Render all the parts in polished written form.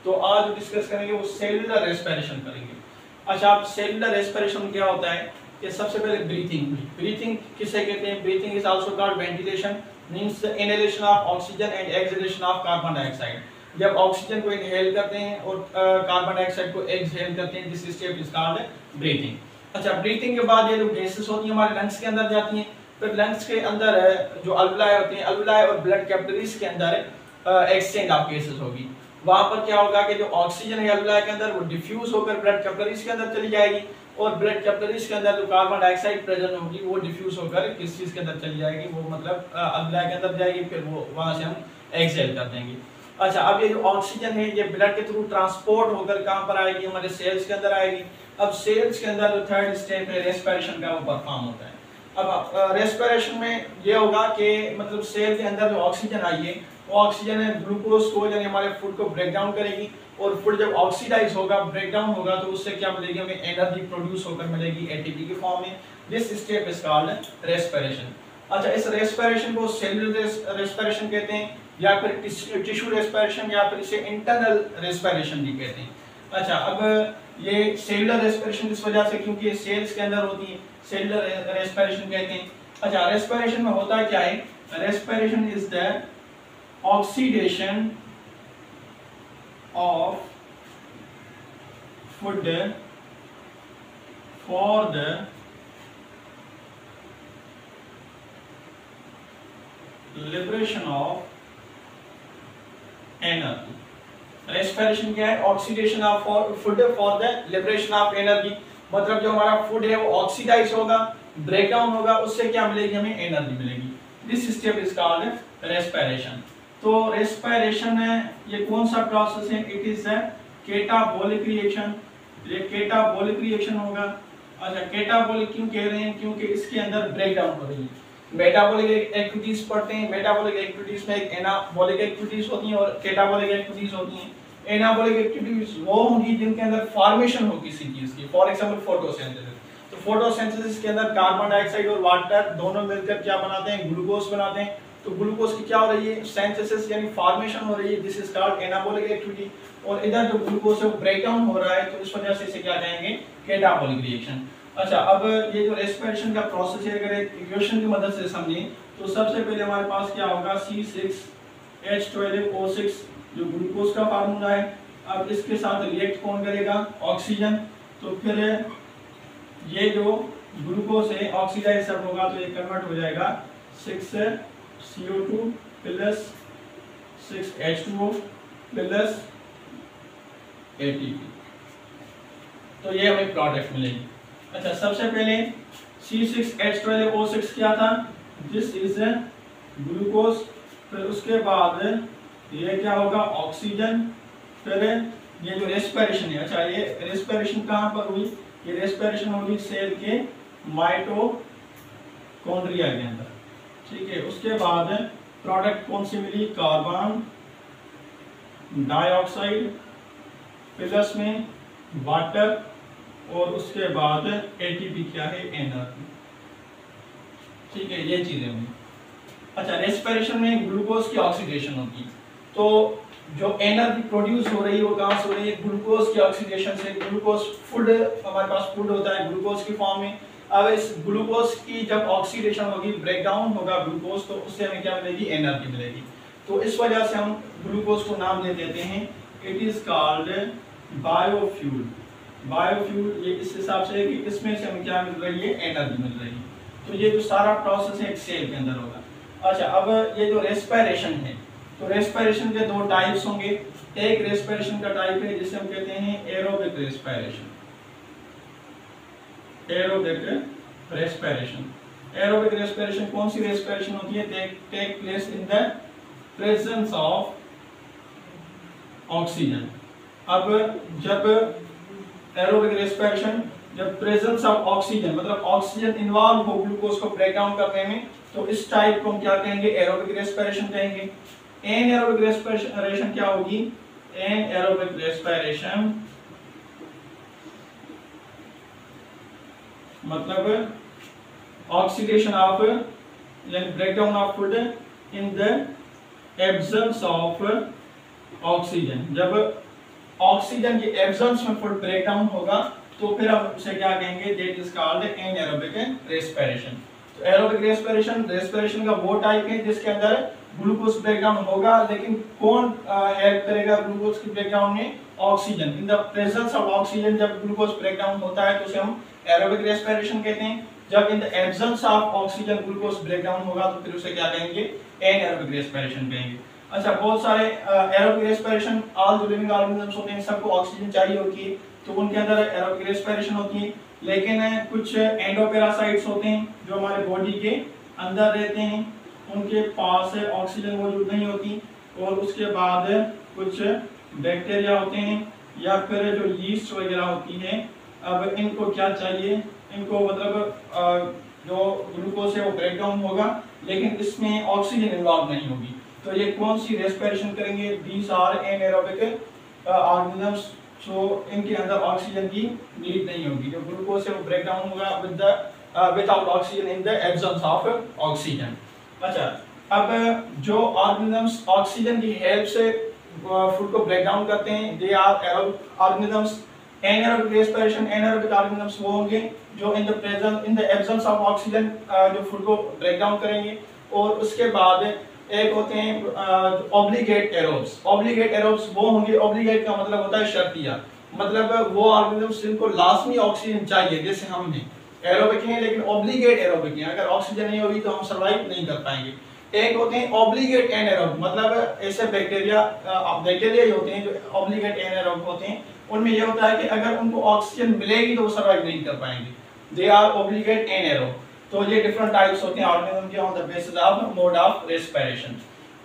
तो आज डिस्कस करेंगे वो सेलुलर रेस्पिरेशन करेंगे। अच्छा, आप सेलुलर रेस्पिरेशन क्या होता है कि सबसे पहले ब्रीथिंग किसे कहते हैं? Breathing is also called ventilation, means inhalation of oxygen and exhalation of carbon dioxide. जब ऑक्सीजन को इनहेल करते हैं और कार्बन डाइऑक्साइड को एक्सहेल करते हैं, this step is called breathing. अच्छा, ब्रीथिंग के बाद ये जो गैसेस होती हैं हमारे लंग्स के अंदर जाती हैं, फिर लंग्स के अंदर जो अल्वुलाई होती हैं, अल्वुलाई और ब्लड कैपिलरीज के अंदर एक्सचेंज ऑफ गैसेस होगी। वहां पर क्या होगा कि जो ऑक्सीजन है अल्वुलाई के अंदर वो डिफ्यूज होकर ब्लड कैपिलरीज के अंदर चली जाएगी, और ब्लड कैपिलरीज के अंदर जो कार्बन डाइऑक्साइड प्रेजेंट होगी वो डिफ्यूज होकर किस चीज के अंदर चली जाएगी, वो मतलब अल्वुलाई के अंदर जाएगी, फिर वो वहां से हम एक्सहेल कर देंगे। अच्छा, अब ये जो ऑक्सीजन है ये ब्लड के थ्रू ट्रांसपोर्ट होकर कहां पर आएगी? हमारे सेल्स के अंदर आएगी। अब सेल्स के अंदर जो थर्ड स्टेप है रेस्पिरेशन का, वो परफॉर्म होता है। अब रेस्पिरेशन में ये होगा कि मतलब सेल के अंदर जो ऑक्सीजन आई है वो ऑक्सीजन है ग्लूकोज को यानी हमारे फूड को ब्रेक डाउन करेगी, और फूड जब ऑक्सीडाइज होगा, ब्रेक डाउन होगा, तो उससे क्या मिलेगी? हमें एनर्जी प्रोड्यूस होकर मिलेगी एटीपी के फॉर्म में। This step is called respiration. अच्छा, इस रेस्पिरेशन को सेलुलर रेस्पिरेशन कहते हैं, या फिर टिश्यू रेस्पिरेशन, या फिर इसे इंटरनल रेस्पिरेशन भी कहते हैं। अच्छा, अब ये सेलुलर रेस्पिरेशन इस वजह से क्योंकि ये सेल्स के अंदर होती है, सेलुलर रेस्पिरेशन कहते हैं। अच्छा, रेस्पिरेशन में होता क्या है? Respiration is the oxidation of food for the liberation of energy. Respiration क्या है? Oxidation of food for the liberation of energy. मतलब जो हमारा फूड है वो ऑक्सीडाइज होगा, ब्रेक डाउन होगा, उससे क्या मिलेगी? हमें एनर्जी मिलेगी। This step is called respiration. तो रेस्पिरेशन है ये कौन सा प्रोसेस है? It is a catabolic reaction. ये कैटाबोलिक रिएक्शन होगा। अच्छा, कैटाबोलिक क्यों कह रहे हैं? क्योंकि इसके अंदर ब्रेक डाउन हो रही है। मेटाबॉलिक एक्टिविटीज पढ़ते हैं, मेटाबॉलिक एक्टिविटीज में एक एनाबॉलिक एक्टिविटीज होती हैं और कैटाबॉलिक एक्टिविटीज होती हैं। एनाबॉलिक एक्टिविटीज वो होंगी जिनके अंदर फॉर्मेशन हो किसी चीज की, फॉर एग्जांपल फोटोसिंथेसिस। तो फोटोसिंथेसिस के अंदर कार्बन डाइऑक्साइड और वाटर दोनों मिलकर क्या बनाते हैं? ग्लूकोज बनाते हैं। तो ग्लूकोज की क्या हो रही है? सिंथेसिस यानी फॉर्मेशन हो रही है, this is called anabolic activity. और इधर जो ग्लूकोज है वो ब्रेक डाउन हो रहा है, तो इस वजह से इसे क्या कहेंगे? Catabolic reaction. अच्छा, अब ये जो रेस्पिरेशन का प्रोसेस है अगर एक इक्वेशन की मदद से समझें तो सबसे पहले हमारे पास क्या होगा? C6H12O6 जो ग्लूकोज का फार्मूला है। अब इसके साथ रिएक्ट कौन करेगा? ऑक्सीजन। तो फिर ये जो ग्लूकोज है ऑक्सीडाइज सब होगा तो ये कन्वर्ट हो जाएगा 6CO2 plus 6H2O plus ATP। तो ये हमें प्रोडक्ट मिलेगी। अच्छा, सबसे पहले C6H12O6 क्या था? This is glucose. फिर उसके बाद ये क्या होगा? ऑक्सीजन। फिर ये जो रेस्पिरेशन है, अच्छा ये रेस्पिरेशन कहाँ पर हुई? ये रेस्पिरेशन होगी सेल के माइटोकॉन्ड्रिया के अंदर, ठीक है। उसके बाद प्रोडक्ट कौन सी मिली? कार्बन डाइऑक्साइड प्लस में वाटर, और उसके बाद एटीपी क्या है? एनर्जी, ठीक है, ये चीजें हुई। अच्छा, रेस्पिरेशन में ग्लूकोज की ऑक्सीडेशन होगी, तो जो एनर्जी प्रोड्यूस हो रही है वो कहां से हो रही है? ग्लूकोज की ऑक्सीडेशन से। ग्लूकोज फूड, हमारे पास फूड होता है ग्लूकोज की फॉर्म में। अब इस ग्लूकोज की जब ऑक्सीडेशन होगी, ब्रेक डाउन होगा ग्लूकोज, तो उससे हमें क्या मिलेगी? एनर्जी मिलेगी। तो इस वजह से हम ग्लूकोज को नाम दे देते हैं, it is called biofuel. Biofuel ये इस हिसाब से है कि इसमें से हमें क्या मिल रही है? एनर्जी मिल रही है। तो ये जो सारा प्रोसेस है एक सेल के अंदर होगा। अच्छा, अब ये जो रेस्पिरेशन है, तो रेस्पिरेशन के दो टाइप्स होंगे। एक रेस्पिरेशन का टाइप है जिसे हम कहते हैं aerobic respiration. Aerobic respiration. Aerobic respiration कौन सी रेस्पिरेशन होती है? Take place in the presence of oxygen. अब जब एरोबिक रेस्पिरेशन, जब प्रेजेंस ऑफ ऑक्सीजन मतलब ऑक्सीजन इन्वॉल्व हो ग्लूकोज को ब्रेक डाउन करने में, तो इस टाइप को हम क्या कहेंगे? एरोबिक रेस्पिरेशन कहेंगे। एनएरोबिक रेस्पिरेशन क्या होगी? एनएरोबिक रेस्पिरेशन मतलब ऑक्सीडेशन ऑफ यानी break down of food in the absence of oxygen. जब ऑक्सीजन के एब्सेंस में फूड ब्रेक डाउन होगा तो फिर हम उसे क्या कहेंगे, दैट इज कॉल्ड एनाएरोबिक रेस्पिरेशन। तो एरोबिक रेस्पिरेशन का वो टाइप है जिसके अंदर ग्लूकोज ब्रेकडाउन होगा, लेकिन कौन हेल्प करेगा ग्लूकोज के ब्रेकडाउन में? Oxygen. In the presence of oxygen जब ग्लूकोज ब्रेकडाउन होता है तो उसे हम एरोबिक रेस्पिरेशन कहते हैं। जब इन the absence of oxygen glucose breakdown होगा तो फिर उसे क्या कहेंगे? एनाएरोबिक रेस्पिरेशन कहेंगे। अच्छा, बहुत सारे एरोबिक रेस्पिरेशन ऑल जो लिविंग ऑर्गेनिजम्स होते हैं सबको ऑक्सीजन चाहिए होती है तो उनके अंदर एरोबिक रेस्पिरेशन होती है, लेकिन कुछ एंडोपैरासाइट्स होते हैं जो हमारे बॉडी के अंदर रहते हैं, उनके पास ऑक्सीजन मौजूद नहीं होती, और उसके बाद कुछ बैक्टीरिया होते हैं या फिर जो यीस्ट वगैरह होती है। अब इनको क्या चाहिए? इनको मतलब जो ग्लूकोज है वो ब्रेक डाउन होगा लेकिन इसमें ऑक्सीजन इन्वॉल्व नहीं होगी, तो ये कौन सी रेस्पिरेशन करेंगे? दीज आर एनाएरोबिक ऑर्गेनिजम्स, सो इनके अंदर ऑक्सीजन की नीड नहीं होगी। जो ग्लूकोज है वो ब्रेक डाउन होगा without oxygen in the absence of oxygen. अच्छा, अब जो ऑर्गेनिजम्स ऑक्सीजन की हेल्प से फूड को ब्रेक डाउन करते हैं they are aerobic organisms. Anaerobic respiration anaerobic organisms वो होंगे जो in the absence of oxygen जो फूड को ब्रेक डाउन करेंगे। और उसके बाद एक होते हैं ऑब्लिगेट एरोब्स। ऑब्लिगेट एरोब्स वो होंगे, ऑब्लिगेट का मतलब होता है शर्तिया, मतलब वो ऑर्गेनिजम्स जिनको लाजमी ऑक्सीजन चाहिए, जैसे हम हैं एरोबिक हैं लेकिन ऑब्लिगेट एरोबिक हैं, अगर ऑक्सीजन नहीं होगी तो हम सर्वाइव नहीं कर पाएंगे। एक होते हैं ऑब्लिगेट एनाएरोब, मतलब ऐसे बैक्टीरिया ही होते हैं जो ऑब्लिगेट एनाएरोब होते हैं, उनमें ये होता है कि अगर उनको ऑक्सीजन मिलेगी तो वो सर्वाइव नहीं कर पाएंगे, दे आर ऑब्लिगेट एनाएरोब। तो ये डिफरेंट टाइप्स होते हैं ऑर्गेनिज्म के on the basis of mode of respiration.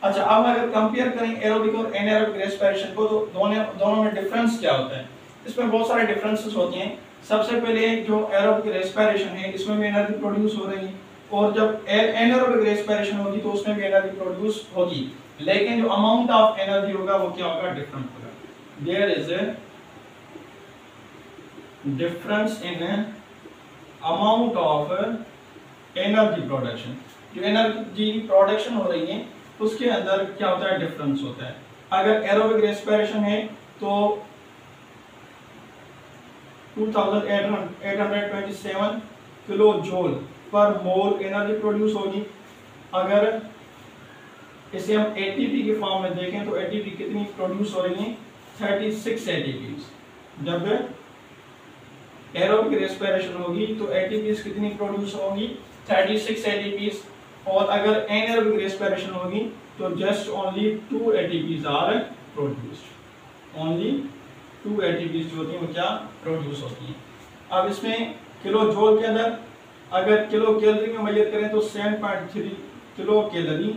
अच्छा, अब अगर कंपेयर करें एरोबिक और एनाएरोबिक रेस्पिरेशन को तो दोनों में डिफरेंस क्या होता है? इसमें बहुत सारे डिफरेंसेस होते हैं। सबसे पहले जो एरोबिक रेस्पिरेशन है इसमें भी एनर्जी प्रोड्यूस हो रही है, और जब एनाएरोबिक रेस्पिरेशन होगी तो उसमें भी एनर्जी प्रोड्यूस होगी, लेकिन जो अमाउंट ऑफ एनर्जी होगा वो क्या होगा? डिफरेंट होगा। There is a difference in amount of energy production. जो एनर्जी प्रोडक्शन हो रही है उसके अंदर क्या होता है? डिफरेंस होता है। अगर एरोबिक रेस्पिरेशन है तो 2827 किलो जूल पर मोल एनर्जी प्रोड्यूस होगी। अगर इसे हम एटीपी के फॉर्म में देखें तो एटीपी कितनी प्रोड्यूस हो रही है? 36 एटीपी। जब एरोबिक रेस्पिरेशन होगी तो एटीपी कितनी प्रोड्यूस होगी? 36 एटीपी। और अगर एनाएरोबिक रेस्पिरेशन होगी तो just only 2 ATPs are produced. Only 2 ATPs जो होती हैं वो क्या प्रोड्यूस होती हैं। अब इसमें किलो जूल के अंदर अगर किलो कैलोरी में मेजर करें तो 7.3 किलो कैलोरी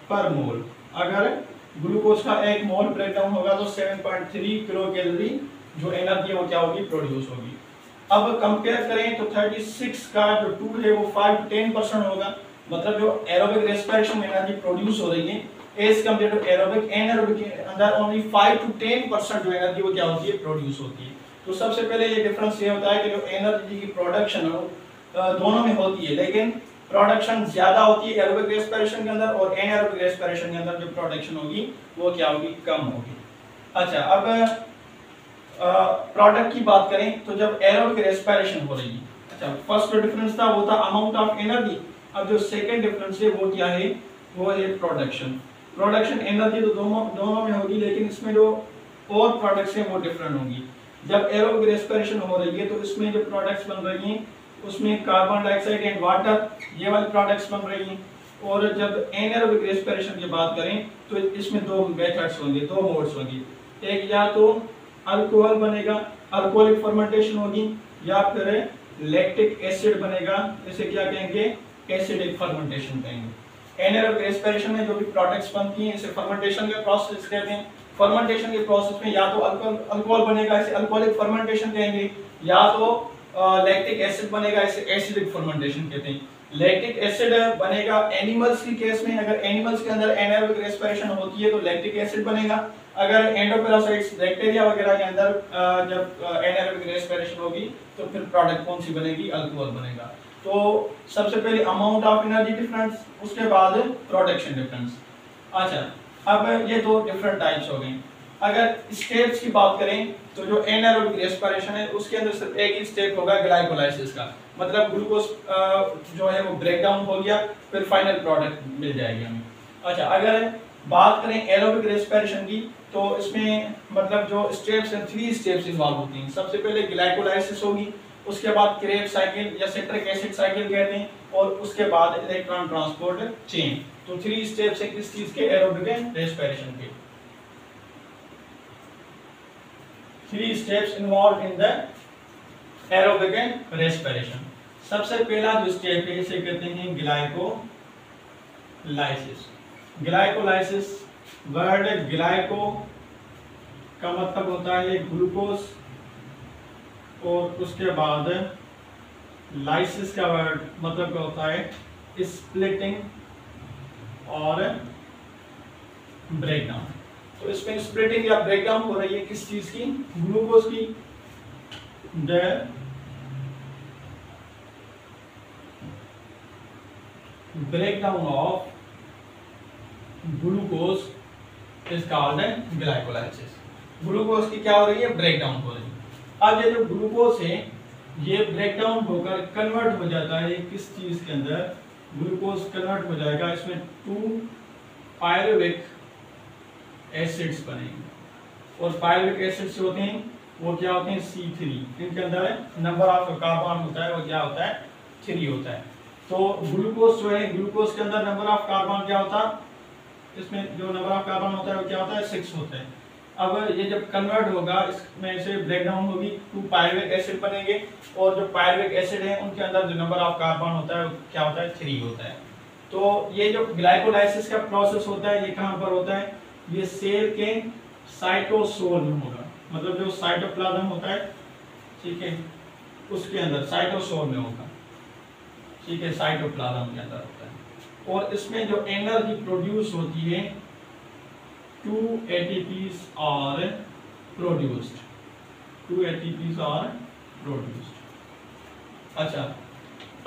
पर मोल। अगर ग्लूकोज का 1 मोल ब्रेकडाउन होगा तो 7.3 किलो कैलोरी जो एनर्जी वो क्या होगी? प्रोड्यूस होगी। अब कंपेयर करें तो 36 का जो 2 है वो 5 to 10% होगा, मतलब जो एरोबिक रेस्पिरेशन में एनर्जी प्रोड्यूस हो रही है एज कम्पेयर टू एरोबिक, एनाएरोबिक के अंदर ओनली 5 to 10% जो एनर्जी वो क्या होती है? प्रोड्यूस होती है। तो सबसे पहले ये डिफरेंस ये होता है कि जो एनर्जी की प्रोडक्शन हो दोनों में होती है, लेकिन प्रोडक्शन ज्यादा होती है एरोबिक रेस्पिरेशन के अंदर, और एनाएरोबिक रेस्पिरेशन के अंदर जो प्रोडक्शन होगी वो क्या होगी? कम होगी। अच्छा, अब प्रोडक्ट की बात करें तो जब एरोबिक रेस्पिरेशन हो रही है, अच्छा फर्स्ट जो डिफरेंस था वो था अमाउंट ऑफ एनर्जी। अब जो सेकंड डिफरेंस है वो क्या है? वो है प्रोडक्शन। प्रोडक्शन एनर्जी तो दोनों में होगी, लेकिन इसमें जो और प्रोडक्ट्स हैं वो डिफरेंट होंगी। जब एरोबिक रेस्पिरेशन हो रही है तो इसमें जो प्रोडक्ट्स बन रही हैं उसमें कार्बन डाइऑक्साइड एंड वाटर ये वाली प्रोडक्ट्स बन रही हैं। और जब एनाएरोबिक रेस्पिरेशन की बात करें तो इसमें 2 मेथड्स होंगे, 2 मोड्स होंगे। एक या तो अल्कोहल बनेगा, अल्कोहलिक फर्मेंटेशन होगी, या फिर लैक्टिक एसिड बनेगा, इसे क्या कहेंगे? एसिडिक फर्मेंटेशन कहेंगे। एनाएरोबिक रेस्पिरेशन में जो भी प्रोडक्ट्स बनती हैं इसे फर्मेंटेशन का प्रोसेस कहते हैं। फर्मेंटेशन के प्रोसेस में या तो अल्कोहल बनेगा, इसे अल्कोहलिक फर्मेंटेशन कहेंगे, या तो लैक्टिक एसिड बनेगा, इसे एसिडिक फर्मेंटेशन कहते हैं। लैक्टिक एसिड बनेगा एनिमल्स की केस में, अगर एनिमल्स के अंदर एनाएरोबिक रेस्पिरेशन होती है तो लैक्टिक एसिड बनेगा। अगर एंडोपैरासाइट्स बैक्टीरिया वगैरह के अंदर जब एनाएरोबिक रेस्पिरेशन होगी तो फिर प्रोडक्ट कौन सी बनेगी? अल्कोहल बनेगा। तो सबसे पहले अमाउंट ऑफ एनर्जी डिफरेंस, उसके बाद प्रोडक्शन डिफरेंस। अच्छा, अब ये 2 डिफरेंट टाइप्स हो गए। अगर स्टेप्स की बात करें तो जो एनारोबिक रेस्पिरेशन है उसके अंदर सिर्फ एक ही स्टेप होगा ग्लाइकोलाइसिस का, मतलब ग्लूकोज जो है वो ब्रेक डाउन हो गया, फिर फाइनल प्रोडक्ट मिल जाएगी हमें। अच्छा, अगर बात करें एरोबिक रेस्पिरेशन की तो इसमें मतलब जो स्टेप्स हैं 3 स्टेप्स इन्वॉल्व होती हैं। सबसे पहले ग्लाइकोलाइसिस होगी, उसके बाद क्रेब्स साइकिल या सिट्रिक एसिड साइकिल कहते हैं, और उसके बाद इलेक्ट्रॉन ट्रांसपोर्ट चेन। तो 3 स्टेप्स है किस चीज के, एरोबिक रेस्पिरेशन के। 3 steps involved in the aerobic respiration। सबसे पहला जो स्टेप है इसे कहते हैं ग्लाइकोलाइसिस। ग्लाइकोलाइसिस वर्ड ग्लाइको का मतलब होता है ग्लूकोज, और उसके बाद लाइसिस का वर्ड मतलब क्या होता है स्प्लिटिंग और ब्रेकडाउन। तो इसमें स्प्लिटिंग या ब्रेकडाउन हो रही है किस चीज की, ग्लूकोज की। The breakdown of glucose is called glycolysis. Glucose की क्या हो रही है, ब्रेकडाउन हो रही है। अब ये जो ग्लूकोज है ये ब्रेकडाउन होकर कन्वर्ट हो जाता है किस चीज के अंदर, ग्लूकोज कन्वर्ट हो जाएगा, इसमें 2 पायरुविक एसिड्स बनेंगे, और पायरुविक एसिड्स होते हैं वो क्या होते हैं C3। इनके अंदर नंबर ऑफ कार्बन होता है वो क्या होता है 3 होता है। तो ग्लूकोज जो है, ग्लूकोज के अंदर नंबर ऑफ कार्बन क्या होता है, इसमें जो नंबर ऑफ कार्बन होता है वो क्या होता है 6 होता है। अब ये जब कन्वर्ट होगा इसमें से ब्रेकडाउन होगी, 2 पायरुविक एसिड बनेंगे, और जो पायरुविक एसिड है उनके अंदर जो नंबर ऑफ कार्बन होता है वो क्या होता है 3 होता है। तो ये जो ग्लाइकोलाइसिस का प्रोसेस होता है ये कहाँ पर होता है, ये सेल के साइटोसोल में होगा, मतलब जो साइटोप्लाज्म होता है, ठीक है, उसके अंदर साइटोसोल में होगा, ठीक है, साइटोप्लाज्म के अंदर होता है। और इसमें जो एनर्जी प्रोड्यूस होती है 2 ATPs are produced। 2 ATPs are produced। अच्छा,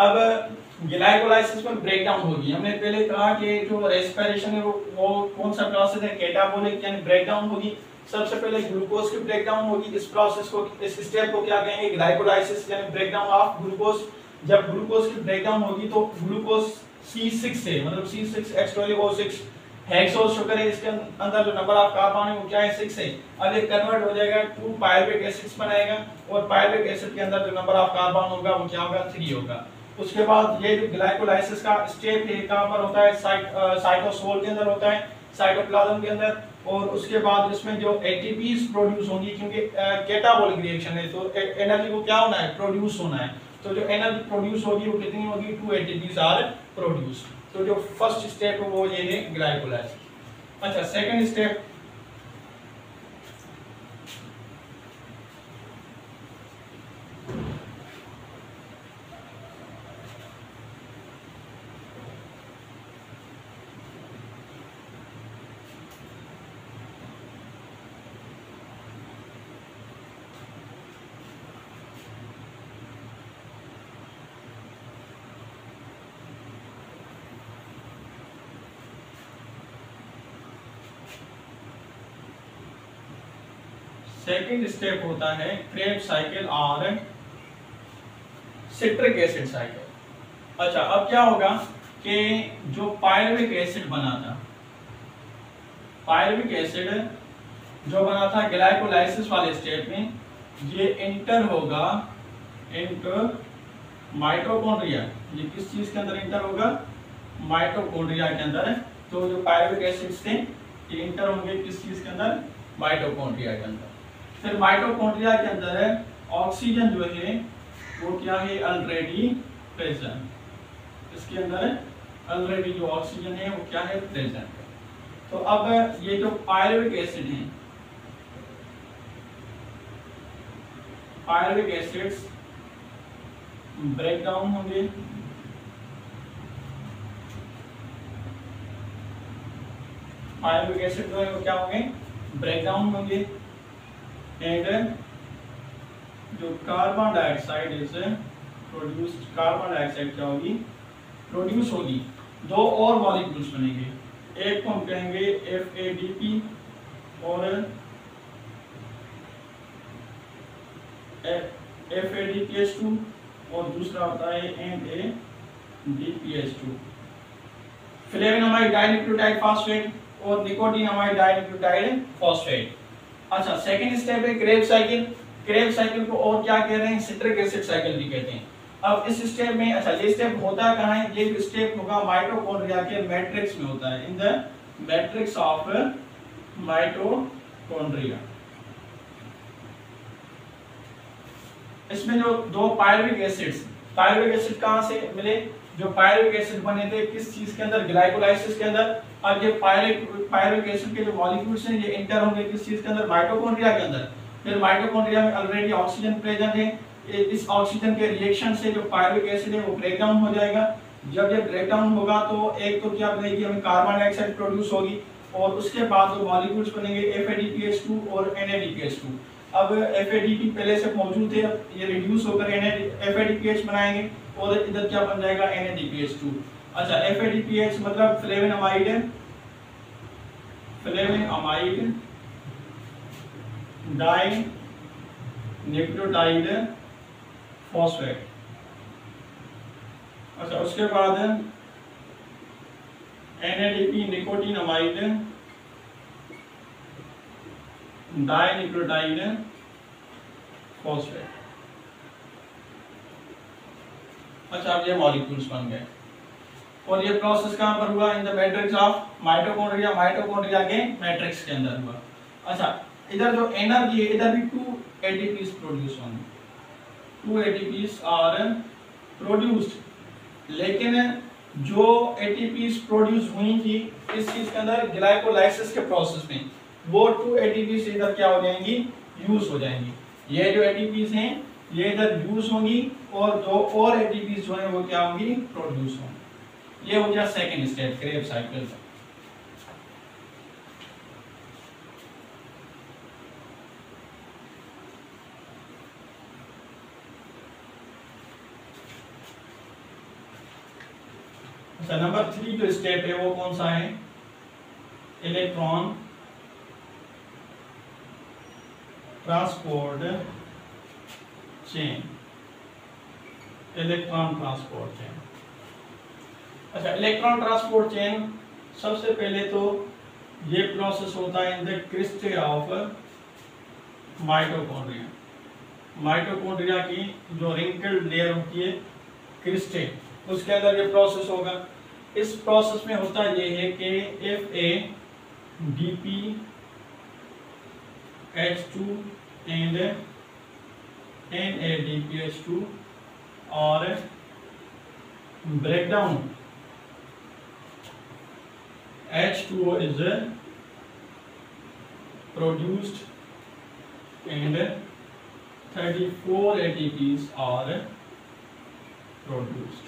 अब ग्लाइकोलाइसिस में ब्रेकडाउन होगी। हमने पहले कहा कि जो रेस्पिरेशन है वो कौन सा प्रोसेस है, कैटाबोलिक यानी ब्रेकडाउन होगी। सबसे पहले ग्लूकोज की ब्रेकडाउन होगी। इस प्रोसेस को, इस स्टेप को क्या कहेंगे, ग्लाइकोलाइसिस यानी ब्रेकडाउन ऑफ ग्लूकोज। जब ग्लूकोज की ब्रेकडाउन होगी तो ग्लूकोज C6 से, मतलब C6H12O6 हेक्सोस शुगर है, इसके अंदर जो नंबर ऑफ कार्बन है वो क्या है 6 है। अब ये कन्वर्ट हो जाएगा 2 पायरुविक एसिड्स बनाएगा, और पायरुविक एसिड के अंदर जो नंबर ऑफ कार्बन होगा वो क्या होगा 3 होगा। उसके बाद ये जो ग्लाइकोलाइसिस का स्टेप है कहां पर होता है, साइटोसोल के अंदर होता है, साइटोप्लाज्म के अंदर। और उसके बाद इसमें जो एटीपीज प्रोड्यूस होंगी, क्योंकि कैटाबोलिक रिएक्शन है तो एनर्जी को क्या होना है, प्रोड्यूस होना है। तो जो एनर्जी प्रोड्यूस होगी वो कितनी होगी, 2 ATPs आर प्रोड्यूस। तो जो फर्स्ट स्टेप है वो ये है ग्लाइकोलाइसिस। अच्छा, सेकंड स्टेप, सेकंड स्टेप होता है क्रेब्स साइकिल और सिट्रिक एसिड साइकिल। अच्छा, अब क्या होगा कि जो पायरुविक एसिड बना था, पायरुविक एसिड जो बना था ग्लाइकोलाइसिस वाले स्टेप में, ये इंटर होगा इंटर माइटोकॉन्ड्रिया। ये किस चीज के अंदर इंटर होगा, माइटोकॉन्ड्रिया के अंदर। तो जो पायरुविक एसिड्स थे ये इंटर होंगे किस चीज के अंदर, माइटोकॉन्ड्रिया के अंदर। फिर माइटोकॉन्ड्रिया के अंदर है ऑक्सीजन जो है वो क्या है, ऑलरेडी प्रेजेंट। इसके अंदर ऑलरेडी जो ऑक्सीजन है वो क्या है, प्रेजेंट। तो अब ये जो पायरुविक एसिड है, पायरुविक एसिड्स ब्रेक डाउन होंगे, पायरुविक एसिड जो है वो क्या होंगे, ब्रेक डाउन होंगे। एंड जो carbon dioxide is produced, carbon dioxide क्या होगी, प्रोड्यूस होगी। 2 और मॉलिक्यूल्स बनेंगे, एक को हम कहेंगे FADP और FADPH2 और दूसरा होता है NADPH2। फ्लेविनमाइड डाइन्यूक्लियोटाइड फॉस्फेट और निकोटीनामाइड डाइन्यूक्लियोटाइड फॉस्फेट। अच्छा, सेकंड स्टेप है क्रेब साइकिल। क्रेब साइकिल को और क्या कह रहे हैं, सिट्रिक एसिड साइकिल भी कहते हैं। अब इस स्टेप में, अच्छा ये स्टेप होता कहाँ है, ये स्टेप होगा माइटोकॉन्ड्रिया के मैट्रिक्स में होता है, in the matrix of mitochondria. इसमें जो दो पायरुविक एसिड कहाँ से मिले, जो पायरुविक एसिड बने थे किस चीज के अंदर, ग्लाइकोलाइसिस के अंदर। अब ये पायरुविक एसिड के जो मॉलिक्यूल्स हैं ये इंटर होंगे किस चीज के अंदर, माइटोकॉन्ड्रिया के अंदर। फिर माइटोकॉन्ड्रिया में ऑलरेडी ऑक्सीजन प्रेजेंट है, इस ऑक्सीजन के रिएक्शन से जो पायरुविक एसिड है वो ब्रेक डाउन हो जाएगा। जब ये ब्रेक डाउन होगा तो एक तो क्या बनेगी, हमें कार्बन डाइऑक्साइड प्रोड्यूस होगी और उसके बाद जो मॉलिक्यूल्स बनेंगे FADPH2 और NADPH2। अब FADP पहले से मौजूद है, ये रिड्यूस होकर FADPH बनाएंगे और इधर क्या बन जाएगा, NADPH2। अच्छा, FADPH मतलब फ्लेविनमाइड डाइन्यूक्लियोटाइड फॉस्फेट। अच्छा, उसके बाद NADP निकोटीनामाइड डाइन्यूक्लियोटाइड फॉस्फेट। अच्छा, अब ये मॉलिक्यूल्स बन गए और ये प्रोसेस कहां पर हुआ, in the matrix of mitochondria के मैट्रिक्स के अंदर हुआ। अच्छा, इधर जो एनर्जी है, इधर भी 2 ATPs प्रोड्यूस होंगे, 2 ATPs आर प्रोड्यूस्ड। लेकिन जो ATPs प्रोड्यूस हुई थी इस चीज के अंदर ग्लाइकोलाइसिस के प्रोसेस में, वो 2 ATPs इधर क्या हो जाएंगी, यूज हो जाएंगी। ये जो ATPs हैं ये इधर यूज होंगी और दो और ATPs जो है वो क्या होंगी, प्रोड्यूस होंगी। ये हो गया सेकंड स्टेप क्रेब साइकिल। अच्छा, नंबर 3 जो स्टेप है वो कौन सा है, इलेक्ट्रॉन ट्रांसपोर्ट चेन। अच्छा, इलेक्ट्रॉन ट्रांसपोर्ट चेन सबसे पहले तो ये प्रोसेस होता है in the cristae of mitochondria की जो रिंकल्ड लेयर होती है क्रिस्टे, उसके अंदर ये प्रोसेस होगा। इस प्रोसेस में होता ये है कि FADPH2 एंड NADPH2 और breakdown H2O is produced and 34 ATPs are produced।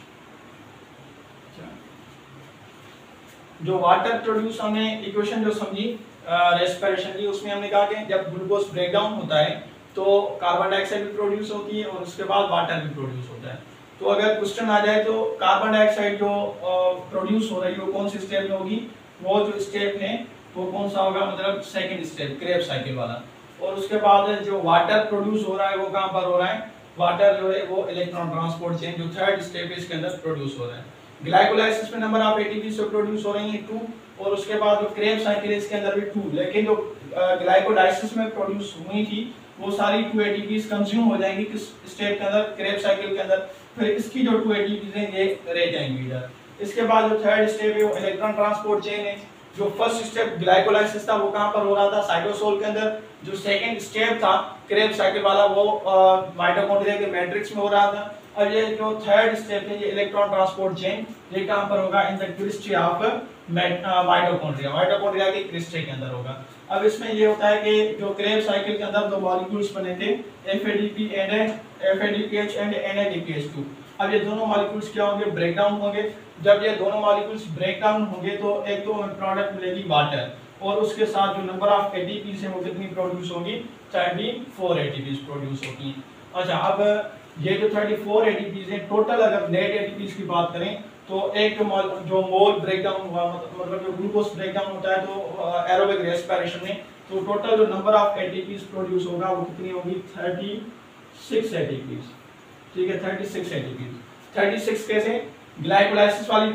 जो वाटर प्रोड्यूस, हमने इक्वेशन जो समझी रेस्पिरेशन की, उसमें हमने कहा कि जब ग्लूकोज ब्रेकडाउन होता है तो कार्बन डाइऑक्साइड भी प्रोड्यूस होती है और उसके बाद वाटर भी प्रोड्यूस होता है। तो अगर क्वेश्चन आ जाए तो कार्बन डाइऑक्साइड जो प्रोड्यूस हो रही है वो कौन सी स्टेप में होगी, वो जो स्टेप है वो कौन सा होगा, मतलब सेकंड स्टेप क्रेब साइकिल वाला। और उसके बाद जो वाटर प्रोड्यूस हो रहा है वो कहां पर हो रहा है, वाटर जो है वो इलेक्ट्रॉन ट्रांसपोर्ट चेन जो थर्ड स्टेप है इसके अंदर प्रोड्यूस हो रहा है। ग्लाइकोलाइसिस में नंबर ऑफ एटीपी से प्रोड्यूस हो रही है 2 और उसके बाद जो क्रेब साइकिल है इसके अंदर भी 2, लेकिन जो ग्लाइकोलाइसिस में प्रोड्यूस हुई थी वो सारी 2 एटीपीज कंज्यूम हो जाएंगी किस स्टेप के अंदर, क्रेब साइकिल के अंदर। फिर इसकी जो 2 एटीपीज हैं ये रह जाएंगी इधर। इसके बाद जो थर्ड स्टेप है वो इलेक्ट्रॉन ट्रांसपोर्ट चेन है। जो फर्स्ट स्टेप ग्लाइकोलाइसिस था वो कहां पर हो रहा था, साइटोसोल के अंदर। जो सेकंड स्टेप था क्रेब साइकिल वाला वो माइटोकॉन्ड्रिया के मैट्रिक्स में हो रहा था। और ये जो थर्ड स्टेप है ये इलेक्ट्रॉन ट्रांसपोर्ट चेन, ये कहां पर होगा, in the cristae of mitochondria के क्रिस्टे के अंदर होगा। अब इसमें ये होता है कि जो क्रेब साइकिल के अंदर दो मॉलिक्यूल्स बने थे FADPH एंड NADPH2। अब ये दोनों मॉलिक्यूल्स क्या होंगे, ब्रेक डाउन होंगे। जब ये दोनों मॉलिक्यूल्स ब्रेक डाउन होंगे तो एक तो हमें प्रोडक्ट मिलेगी वाटर, और उसके साथ जो नंबर ऑफ एटीपीज है वो कितनी प्रोड्यूस होगी, 34 एटीपीज प्रोड्यूस होगी। अच्छा, अब ये जो 34 एटीपीज हैं टोटल, अगर नेट एटीपीज की बात करें तो एक जो मोल ब्रेकडाउन हुआ, मतलब जो ग्लूकोज ब्रेकडाउन होता है तो एरोबिक रेस्पिरेशन में, तो टोटल जो नंबर ऑफ एटीपीज प्रोड्यूस होगा वो कितनी होगी, 36 एटीपीज, ठीक है, 36 एटीपीज। 36 कैसे, ग्लाइकोलाइसिस वाली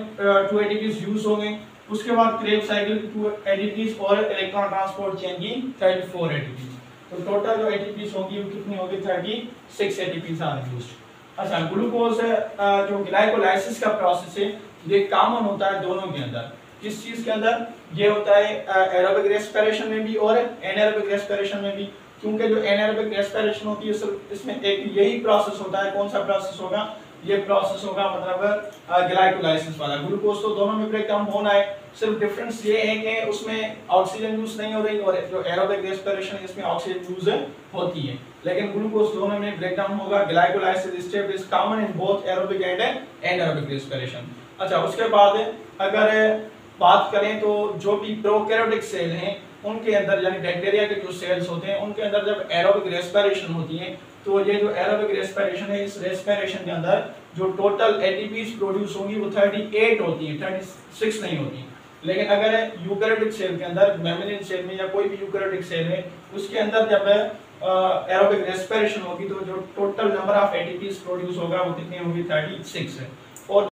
2 एटीपीज यूज हो गए, उसके बाद क्रेब साइकिल 2 एटीपीज और इलेक्ट्रॉन ट्रांसपोर्ट चेन की 34 एटीपीज। तो टोटल जो एटीपीज होगी वो कितनी होगी, 36 एटीपीज आर यूज्ड। अच्छा, ग्लूकोज जो ग्लाइकोलाइसिस का प्रोसेस है ये कॉमन होता है दोनों के अंदर। किस चीज के अंदर, ये होता है एरोबिक रेस्पिरेशन में भी और एनारोबिक रेस्पिरेशन में भी। क्योंकि जो एनारोबिक रेस्पिरेशन होती है सिर्फ इसमें एक यही प्रोसेस होता है, कौन सा प्रोसेस होगा, ये प्रोसेस होगा मतलब ग्लाइकोलाइसिस वाला। ग्लूकोज तो दोनों में ब्रेक डाउन होना है, सिर्फ डिफरेंस ये है कि उसमें ऑक्सीजन यूज नहीं हो रही और जो एरोबिक रेस्पिरेशन है इसमें ऑक्सीजन यूज होती है, लेकिन ग्लूकोज दोनों में ब्रेक डाउन होगा। Glycolysis step is common in both aerobic and anaerobic respiration. अच्छा, उसके बाद अगर बात करें तो जो भी प्रोकैरियोटिक सेल हैं उनके अंदर यानी बैक्टीरिया के जो सेल्स होते हैं उनके अंदर जब एरोबिक रेस्पिरेशन होती है तो ये जो एरोबिक रेस्पिरेशन है, इस रेस्पिरेशन के अंदर जो टोटल एटीपीज प्रोड्यूस होंगी वो 38 होती है, 36 नहीं होती। लेकिन अगर यूकैरियोटिक सेल के अंदर, मैमेलियन सेल में या कोई भी यूकैरियोटिक सेल है उसके अंदर जब एरोबिक रेस्पिरेशन होगी तो जो total number of ATPs produce होगा वो कितनी होगी, 36 है। और